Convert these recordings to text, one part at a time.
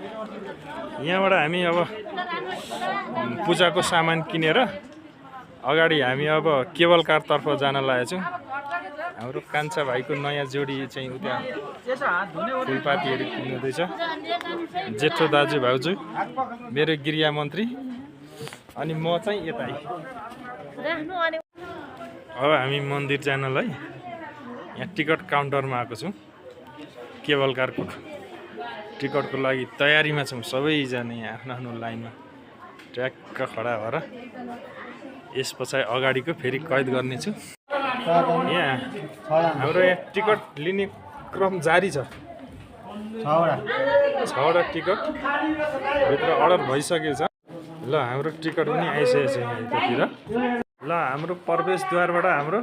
यहाँबाट हामी अब पूजाको सामान किनेर अगाडि हामी अब केबल कारतर्फ जान लागेका छौँ। हाम्रो कान्छा भाइको नयाँ जोडी चाहिँ उता फुलपातीहरू किन्नुहुँदैछ। जेठो दाजु भाउजू, मेरो गृह मन्त्री, अनि म चाहिँ यता। अब हामी मन्दिर जानलाई यहाँ टिकट काउन्टरमा आएको छौँ। केबल कारको टिकटको लागि तयारीमा छौँ सबैजना यहाँ आफ्नो आफ्नो लाइनमा ट्र्याक्क खडा भएर। यस पछाडि अगाडिको फेरि कैद गर्नेछु। यहाँ हाम्रो यहाँ टिकट लिने क्रम जारी छ। 6वटा टिकट भित्र अर्डर भइसकेको छ। ल हाम्रो टिकट पनि आइसकेको छ यहाँ यतातिर। ल हाम्रो प्रवेशद्वारबाट हाम्रो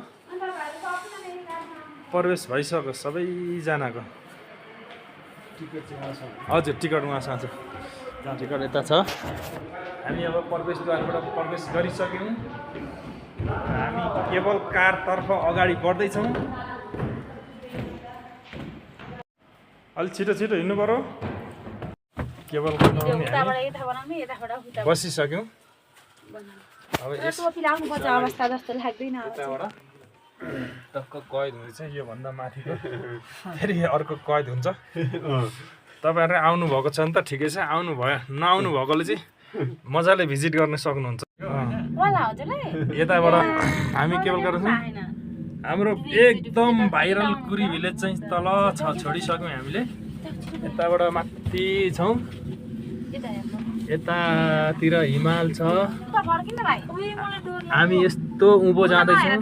प्रवेश भइसक्यो सबैजनाको। हजुर टिकट उहाँसँग छ। टिकट यता छ। हामी अब प्रवेशद्वारबाट प्रवेश गरिसक्यौँ। हामी केबल कारतर्फ अगाडि बढ्दैछौँ। अलि छिटो छिटो हिँड्नु पर्यो। केबल कार बसिसक्यौँ। अब अवस्था जस्तो लाग्दैन। टक्क कैद हुँदैछ। योभन्दा माथिको फेरि अर्को कैद हुन्छ। तपाईँहरू आउनुभएको छ भने त ठिकै छ, आउनु भयो नआउनु भएकोले चाहिँ मजाले भिजिट गर्न सक्नुहुन्छ। यताबाट हामी केबल कार छौँ। हाम्रो एकदम भाइरल कुरी भिलेज चाहिँ तल छ, छोडिसक्यौँ हामीले। यताबाट माथि छौँ। यतातिर हिमाल छ। हामी यस्तो उँभो जाँदैछौँ।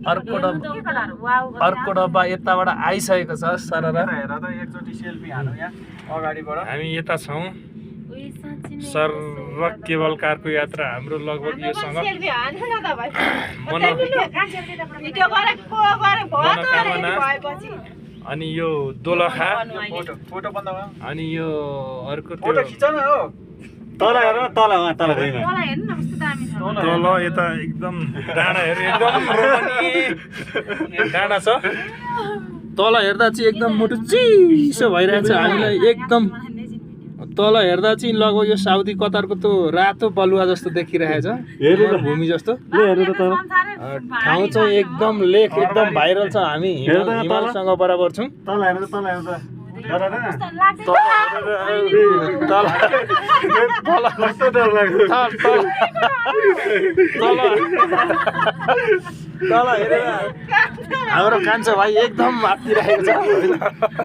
अर्को डब्बा यताबाट आइसकेको छ। सरर हामी यता छौँ। सर केबल कारको यात्रा हाम्रो लगभग योसँग मनोकामना, अनि यो दोलखा, अनि यो अर्को तल यता एकदम डाँडाहरू एकदम डाँडा छ। तल हेर्दा चाहिँ एकदम मुटु चिसो भइरहेछ हामीलाई। एकदम तल हेर्दा चाहिँ लगभग यो साउदी कतारको त्यो रातो बलुवा जस्तो देखिरहेछ, भूमि जस्तो। ठाउँ चाहिँ एकदम लेक एकदम भाइरल छ। हामी हिमालसँग बराबर छौँ। तल हेरेर हाम्रो कान्छा भाइ एकदम माथि राखेको छ।